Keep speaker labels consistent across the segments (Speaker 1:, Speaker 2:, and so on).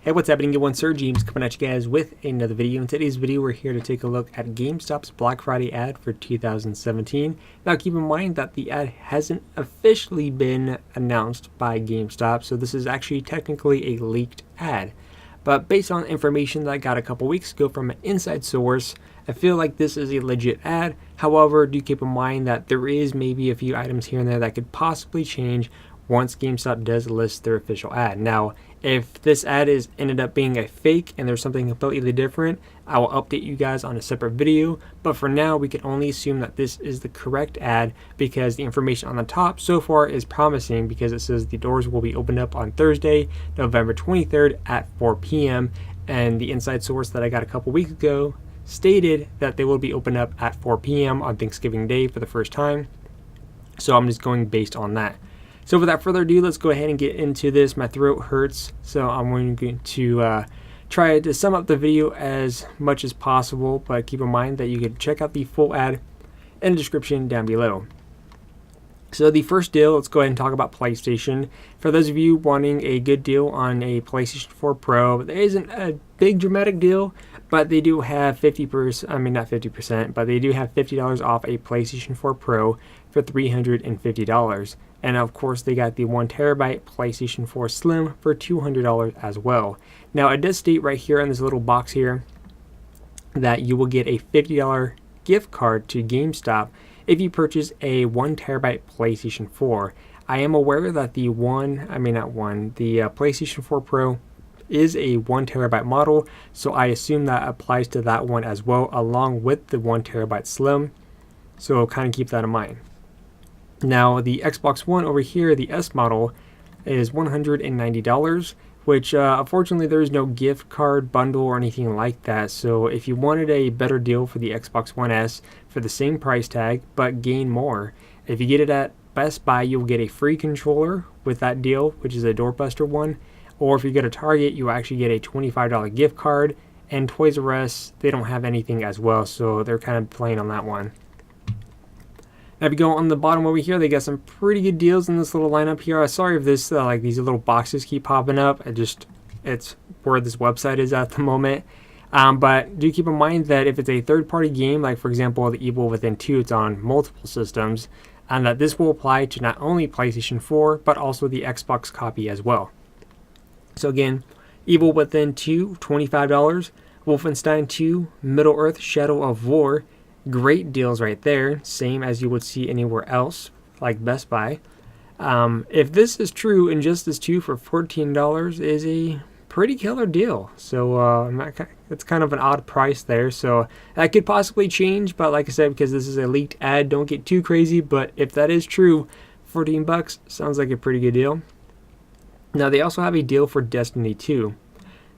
Speaker 1: Hey, what's happening? Everyone, SirJames coming at you guys with another video. In today's video, we're here to take a look at GameStop's Black Friday ad for 2017. Now, keep in mind that the ad hasn't officially been announced by GameStop, so this is actually technically a leaked ad. But based on information that I got a couple weeks ago from an inside source, I feel like this is a legit ad. However, do keep in mind that there is maybe a few items here and there that could possibly change once GameStop does list their official ad. Now, if this ad is ended up being a fake and there's something completely different, I will update you guys on a separate video. But for now, we can only assume that this is the correct ad because the information on the top so far is promising, because it says the doors will be opened up on Thursday, November 23rd at 4 p.m. And the inside source that I got a couple weeks ago stated that they will be opened up at 4 p.m. on Thanksgiving Day for the first time. So I'm just going based on that. So without further ado, let's go ahead and get into this. My throat hurts, so I'm going to try to sum up the video as much as possible, but keep in mind that you can check out the full ad in the description down below. So the first deal, let's go ahead and talk about PlayStation. For those of you wanting a good deal on a PlayStation 4 Pro, there isn't a big dramatic deal, but they do have 50%, I mean not 50%, but they do have $50 off a PlayStation 4 Pro for $350. And of course, they got the 1TB PlayStation 4 Slim for $200 as well. Now, it does state right here in this little box here that you will get a $50 gift card to GameStop if you purchase a 1TB PlayStation 4. I am aware that the PlayStation 4 Pro is a 1TB model, so I assume that applies to that one as well, along with the 1TB Slim. So kind of keep that in mind. Now, the Xbox One over here, the S model, is $190, which unfortunately there is no gift card bundle or anything like that. So if you wanted a better deal for the Xbox One S for the same price tag but gain more, if you get it at Best Buy, you'll get a free controller with that deal, which is a doorbuster one. Or if you go to Target, you actually get a $25 gift card. And Toys R Us, they don't have anything as well, so they're kind of playing on that one. Now, if you go on the bottom over here, they got some pretty good deals in this little lineup here. Sorry if this like these little boxes keep popping up. It's where this website is at the moment. But do keep in mind that if it's a third-party game, like for example the Evil Within 2, it's on multiple systems, and that this will apply to not only PlayStation 4 but also the Xbox copy as well. So again, Evil Within 2, $25. Wolfenstein 2, Middle-earth: Shadow of War. Great deals right there, same as you would see anywhere else, like Best Buy. If this is true, Injustice 2 for $14 is a pretty killer deal. So it's kind of an odd price there. So that could possibly change, but like I said, because this is a leaked ad, don't get too crazy. But if that is true, $14 sounds like a pretty good deal. Now, they also have a deal for Destiny 2.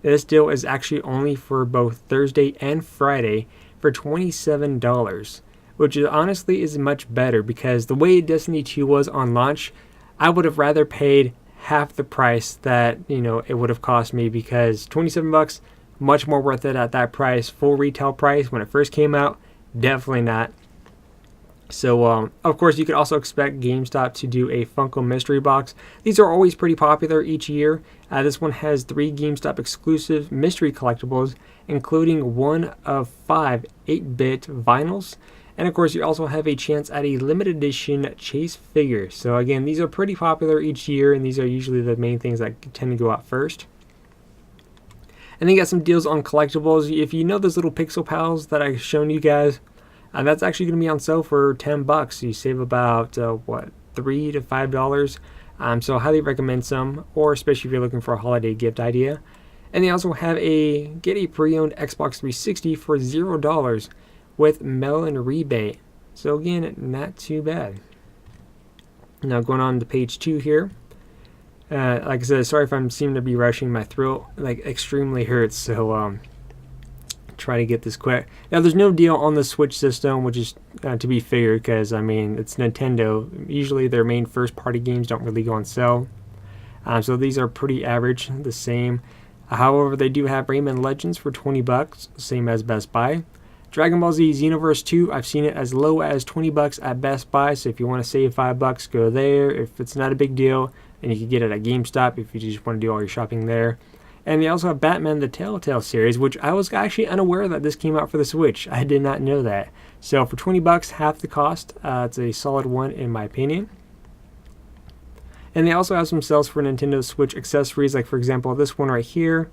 Speaker 1: This deal is actually only for both Thursday and Friday for $27, which honestly is much better, because the way Destiny 2 was on launch, I would have rather paid half the price that it would have cost me, because $27, much more worth it at that price. Full retail price when it first came out, definitely not. So of course, you could also expect GameStop to do a Funko mystery box. These are always pretty popular each year. This one has 3 GameStop exclusive mystery collectibles, including one of 5 8-bit vinyls. And of course, you also have a chance at a limited edition Chase figure. So again, these are pretty popular each year, and these are usually the main things that tend to go out first. And then you got some deals on collectibles. If you know those little Pixel Pals that I've shown you guys, that's actually going to be on sale for $10. You save about $3 to $5. So I highly recommend some, or especially if you're looking for a holiday gift idea. And they also have get a pre-owned Xbox 360 for $0 with mail-in rebate. So again, not too bad. Now going on to page 2 here. Like I said, sorry if I'm seem to be rushing. My throat extremely hurts, so try to get this quick. Now, there's no deal on the Switch system, which is to be figured, because it's Nintendo. Usually their main first-party games don't really go on sale, so these are pretty average, the same. However, they do have Rayman Legends for $20, same as Best Buy. Dragon Ball Z Xenoverse 2, I've seen it as low as $20 at Best Buy, so if you want to save $5, go there. If it's not a big deal, and you can get it at GameStop if you just want to do all your shopping there. And they also have Batman the Telltale series, which I was actually unaware that this came out for the Switch. I did not know that. So for 20 bucks, half the cost, it's a solid one in my opinion. And they also have some sales for Nintendo Switch accessories, like for example this one right here.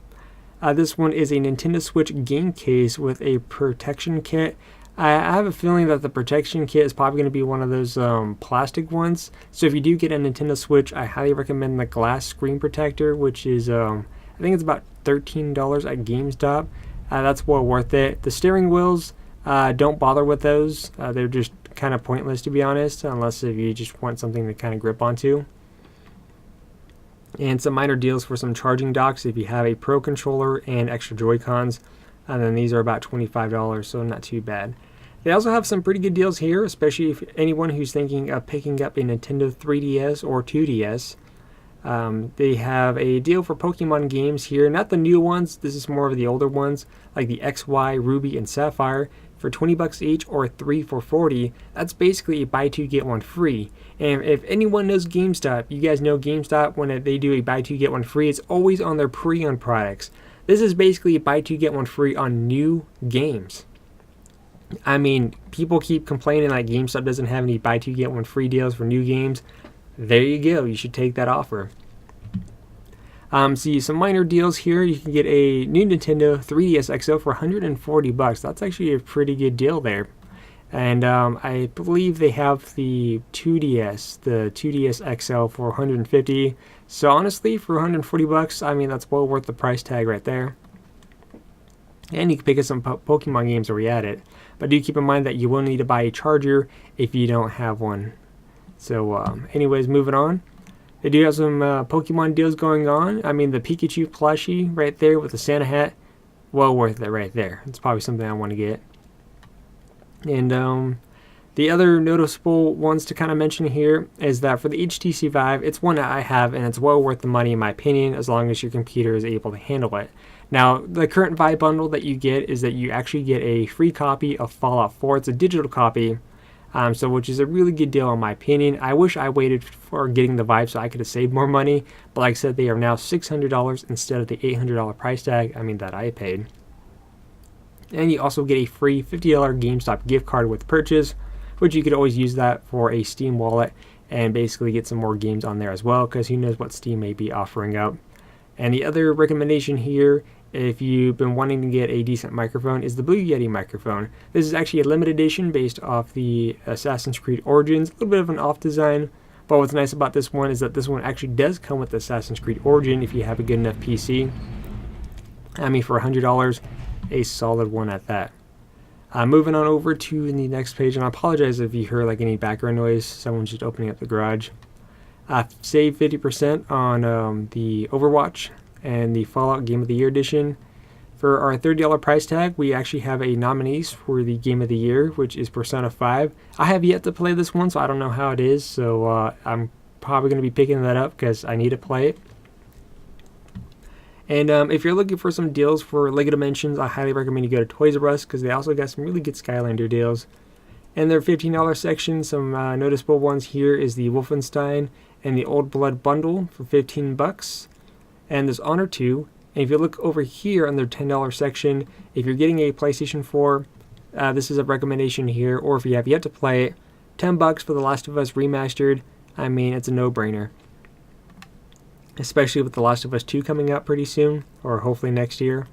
Speaker 1: This one is a Nintendo Switch game case with a protection kit. I have a feeling that the protection kit is probably going to be one of those plastic ones. So if you do get a Nintendo Switch, I highly recommend the glass screen protector, which is, I think it's about $13 at GameStop. That's well worth it. The steering wheels, don't bother with those. They're just kind of pointless, to be honest, unless if you just want something to kind of grip onto. And some minor deals for some charging docks if you have a Pro controller and extra Joy-Cons. And then these are about $25, so not too bad. They also have some pretty good deals here, especially if anyone who's thinking of picking up a Nintendo 3DS or 2DS. They have a deal for Pokemon games here, not the new ones, this is more of the older ones, like the XY, Ruby, and Sapphire, for 20 bucks each, or 3 for 40. That's basically a buy two get one free. And if anyone knows GameStop, you guys know GameStop, when they do a buy two get one free, it's always on their pre-owned products. This is basically a buy two get one free on new games. I mean, people keep complaining like GameStop doesn't have any buy two get one free deals for new games. There you go, you should take that offer. See some minor deals here. You can get a new Nintendo 3DS XL for 140 bucks. That's actually a pretty good deal there. And I believe they have the 2DS XL for 150. So honestly, for 140 bucks, I mean, that's well worth the price tag right there. And you can pick up some Pokemon games where you're at it. But do keep in mind that you will need to buy a charger if you don't have one. So anyways, moving on. They do have some Pokemon deals going on. I mean, the Pikachu plushie right there with the Santa hat, well worth it right there. It's probably something I want to get. And the other noticeable ones to kind of mention here is that for the HTC Vive, it's one that I have, and it's well worth the money in my opinion, as long as your computer is able to handle it. Now, the current Vive bundle that you get is that you actually get a free copy of Fallout 4. It's a digital copy. Which is a really good deal in my opinion. I wish I waited for getting the Vive so I could have saved more money, but like I said, they are now $600 instead of the $800 price tag, that I paid. And you also get a free $50 GameStop gift card with purchase, which you could always use that for a Steam wallet and basically get some more games on there as well, because who knows what Steam may be offering up. And the other recommendation here, if you've been wanting to get a decent microphone, is the Blue Yeti microphone. This is actually a limited edition based off the Assassin's Creed Origins, a little bit of an off design, but what's nice about this one is that this one actually does come with the Assassin's Creed Origin if you have a good enough PC. I mean, for $100, a solid one at that. Moving on over to the next page, and I apologize if you heard like any background noise, someone's just opening up the garage. Save 50% on the Overwatch and the Fallout Game of the Year edition. For our $30 price tag, we actually have a nominees for the Game of the Year, which is Persona 5. I have yet to play this one, so I don't know how it is, so I'm probably going to be picking that up because I need to play it. And if you're looking for some deals for LEGO Dimensions, I highly recommend you go to Toys R Us because they also got some really good Skylander deals. In their $15 section, some noticeable ones here is the Wolfenstein and the Old Blood bundle for 15 bucks. And there's Honor 2. And if you look over here on their $10 section, if you're getting a PlayStation 4, this is a recommendation here, or if you have yet to play it, 10 bucks for The Last of Us Remastered. I mean, it's a no-brainer. Especially with The Last of Us 2 coming out pretty soon, or hopefully next year.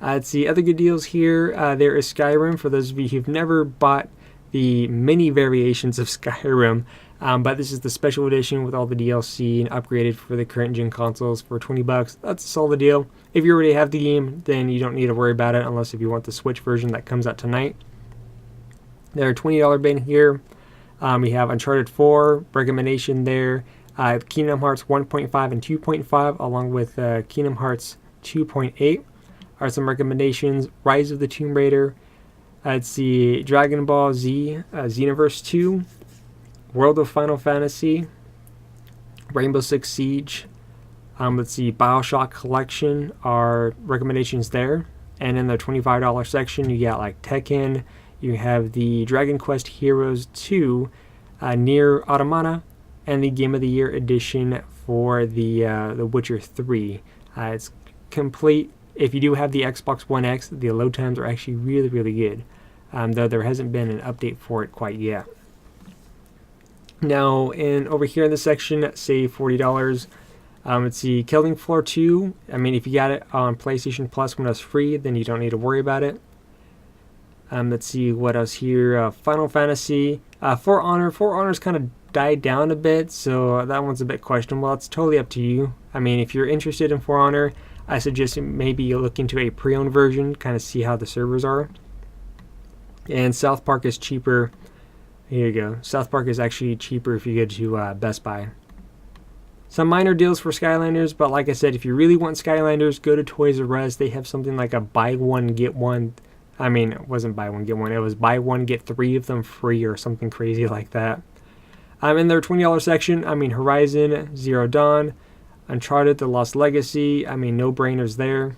Speaker 1: Let's see, other good deals here. There is Skyrim, for those of you who've never bought the many variations of Skyrim. But this is the special edition with all the DLC and upgraded for the current gen consoles for 20 bucks. That's a solid deal. If you already have the game, then you don't need to worry about it unless if you want the Switch version that comes out tonight. There are $20 bin here. We have Uncharted 4, recommendation there. Kingdom Hearts 1.5 and 2.5 along with Kingdom Hearts 2.8 are some recommendations. Rise of the Tomb Raider. Let's see, Dragon Ball Z, Xenoverse 2. World of Final Fantasy, Rainbow Six Siege, let's see, Bioshock Collection are recommendations there. And in the $25 section, you got like Tekken, you have the Dragon Quest Heroes 2, Nier Automata, and the Game of the Year edition for the Witcher 3. It's complete. If you do have the Xbox One X, the load times are actually really, really good, though there hasn't been an update for it quite yet. Now, over here in this section, save $40. Let's see, Killing Floor 2. I mean, if you got it on PlayStation Plus when it was free, then you don't need to worry about it. Let's see what else here. Final Fantasy. For Honor. For Honor's kind of died down a bit, so that one's a bit questionable. It's totally up to you. I mean, if you're interested in For Honor, I suggest maybe you look into a pre-owned version, kind of see how the servers are. And South Park is cheaper. Here you go. South Park is actually cheaper if you go to Best Buy. Some minor deals for Skylanders, but like I said, if you really want Skylanders, go to Toys R Us. They have something like a buy one, get one. I mean, it wasn't buy one, get one. It was buy one, get 3 of them free or something crazy like that. In their $20 section, I mean, Horizon Zero Dawn, Uncharted The Lost Legacy. I mean, no brainers there.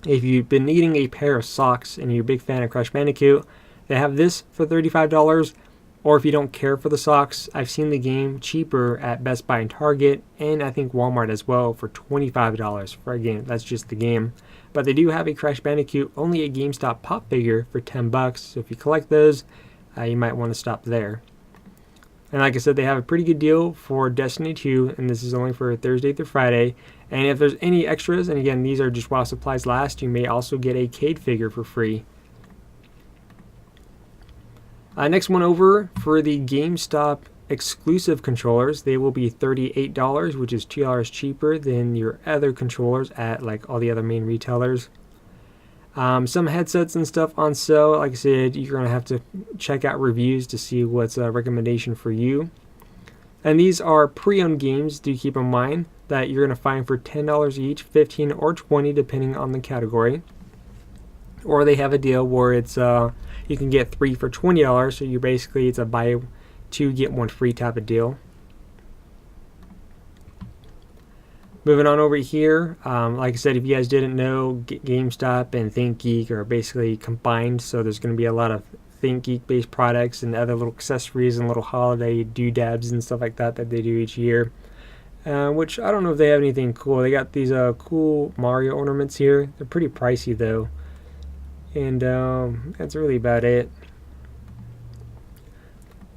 Speaker 1: If you've been needing a pair of socks and you're a big fan of Crash Bandicoot, they have this for $35. Or if you don't care for the socks, I've seen the game cheaper at Best Buy and Target, and I think Walmart as well, for $25 for a game. That's just the game. But they do have a Crash Bandicoot, only a GameStop pop figure for $10. So if you collect those, you might want to stop there. And like I said, they have a pretty good deal for Destiny 2, and this is only for Thursday through Friday. And if there's any extras, and again, these are just while supplies last, you may also get a Cade figure for free. Next one over, for the GameStop exclusive controllers, they will be $38, which is $2 cheaper than your other controllers at like all the other main retailers. Some headsets and stuff on sale. Like I said, you're going to have to check out reviews to see what's a recommendation for you. And these are pre-owned games. Do keep in mind that you're going to find for $10 each, $15 or $20 depending on the category. Or they have a deal where it's you can get 3 for $20, so it's a buy 2 get 1 free type of deal. Moving on over here, like I said, if you guys didn't know, GameStop and ThinkGeek are basically combined, so there's going to be a lot of ThinkGeek based products and other little accessories and little holiday doodads and stuff like that they do each year. Which I don't know if they have anything cool. They got these cool Mario ornaments here. They're pretty pricey though. And that's really about it.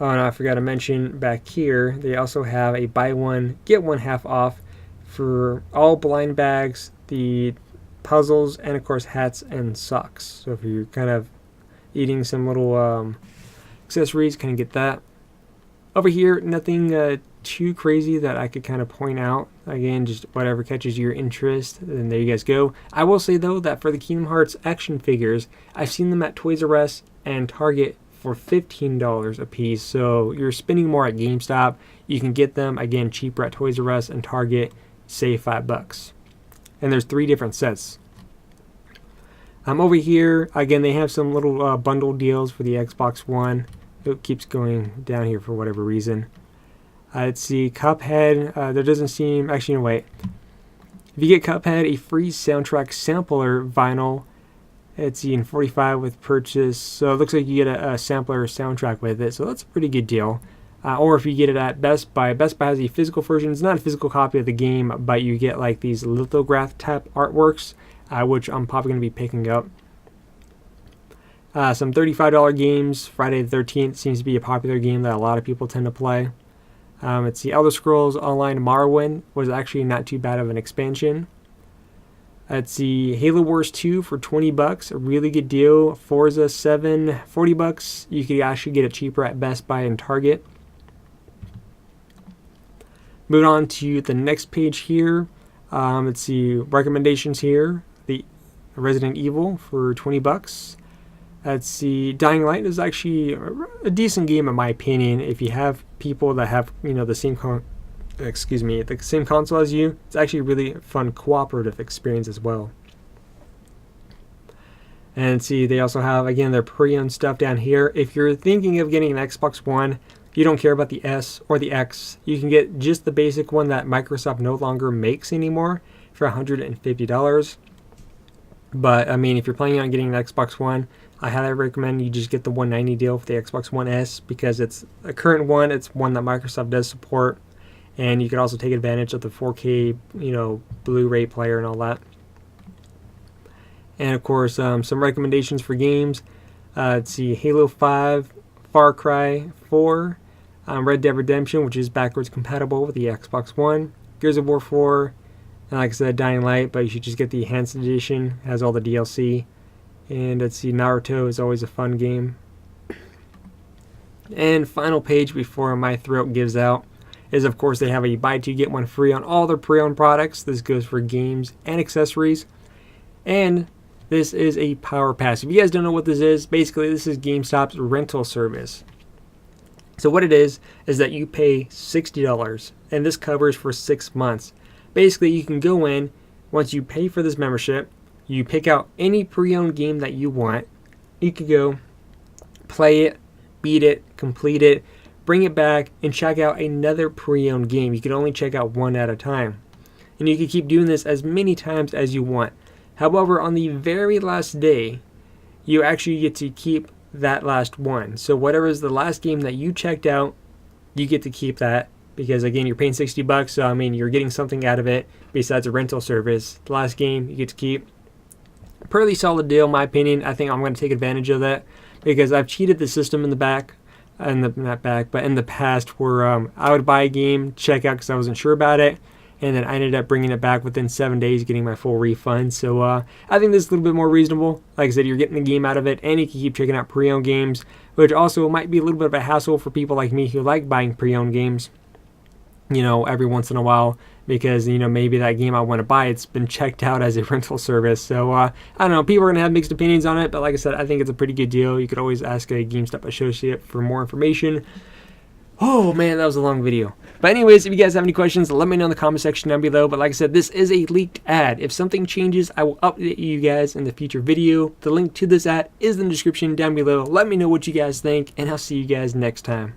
Speaker 1: Oh, and I forgot to mention back here, they also have a buy one, get one half off for all blind bags, the puzzles, and of course hats and socks. So if you're kind of eating some little accessories, kind of get that. Over here, nothing too crazy that I could kind of point out. Again, just whatever catches your interest, and there you guys go. I will say though that for the Kingdom Hearts action figures, I've seen them at Toys R Us and Target for $15 a piece. So you're spending more at GameStop. You can get them again cheaper at Toys R Us and Target, save $5. And there's 3 different sets. Over here, again, they have some little bundle deals for the Xbox One. It keeps going down here for whatever reason. Let's see, Cuphead. There doesn't seem... Actually, no, wait. If you get Cuphead, a free soundtrack sampler vinyl. Let's see, in $45 with purchase. So it looks like you get a sampler soundtrack with it. So that's a pretty good deal. Or if you get it at Best Buy. Best Buy has a physical version. It's not a physical copy of the game, but you get like these lithograph type artworks, which I'm probably going to be picking up. Some $35 games. Friday the 13th seems to be a popular game that a lot of people tend to play. Let's see, Elder Scrolls Online Morrowind was actually not too bad of an expansion. Let's see, Halo Wars 2 for $20, a really good deal. Forza 7, $40. You could actually get it cheaper at Best Buy and Target. Moving on to the next page here. Let's see, recommendations here. The Resident Evil for $20. Let's see, Dying Light is actually a decent game in my opinion. If you have people that have, the same the same console as you, it's actually a really fun cooperative experience as well. And see, they also have, again, their pre-owned stuff down here. If you're thinking of getting an Xbox One, you don't care about the S or the X, you can get just the basic one that Microsoft no longer makes anymore for $150. But I mean, if you're planning on getting an Xbox One, I highly recommend you just get the $190 deal for the Xbox One S, because it's a current one. It's one that Microsoft does support, and you can also take advantage of the 4K, Blu-ray player and all that. And of course, some recommendations for games. Let's see, Halo 5, Far Cry 4, Red Dead Redemption, which is backwards compatible with the Xbox One, Gears of War 4, and like I said, Dying Light, but you should just get the Enhanced Edition. It has all the DLC. And let's see, Naruto is always a fun game. And final page before my throat gives out is, of course, they have a buy two get one free on all their pre-owned products. This goes for games and accessories. And this is a Power Pass. If you guys don't know what this is, basically this is GameStop's rental service. So what it is that you pay $60, and this covers for 6 months. Basically, you can go in, once you pay for this membership, you pick out any pre-owned game that you want. You could go play it, beat it, complete it, bring it back, and check out another pre-owned game. You can only check out one at a time. And you can keep doing this as many times as you want. However, on the very last day, you actually get to keep that last one. So whatever is the last game that you checked out, you get to keep that. Because again, you're paying $60, so I mean, you're getting something out of it besides a rental service. The last game you get to keep. Pretty solid deal, in my opinion. I think I'm going to take advantage of that because I've cheated the system in the back, in the past, where I would buy a game, check out because I wasn't sure about it, and then I ended up bringing it back within 7 days, getting my full refund. So I think this is a little bit more reasonable. Like I said, you're getting the game out of it, and you can keep checking out pre-owned games, which also might be a little bit of a hassle for people like me who like buying pre-owned games, you know, every once in a while, because, you know, maybe that game I want to buy, it's been checked out as a rental service. So I don't know, people are going to have mixed opinions on it, but like I said, I think it's a pretty good deal. You could always ask a GameStop associate for more information. Oh man, that was a long video. But anyways, if you guys have any questions, let me know in the comment section down below. But like I said, this is a leaked ad. If something changes, I will update you guys in the future video. The link to this ad is in the description down below. Let me know what you guys think, and I'll see you guys next time.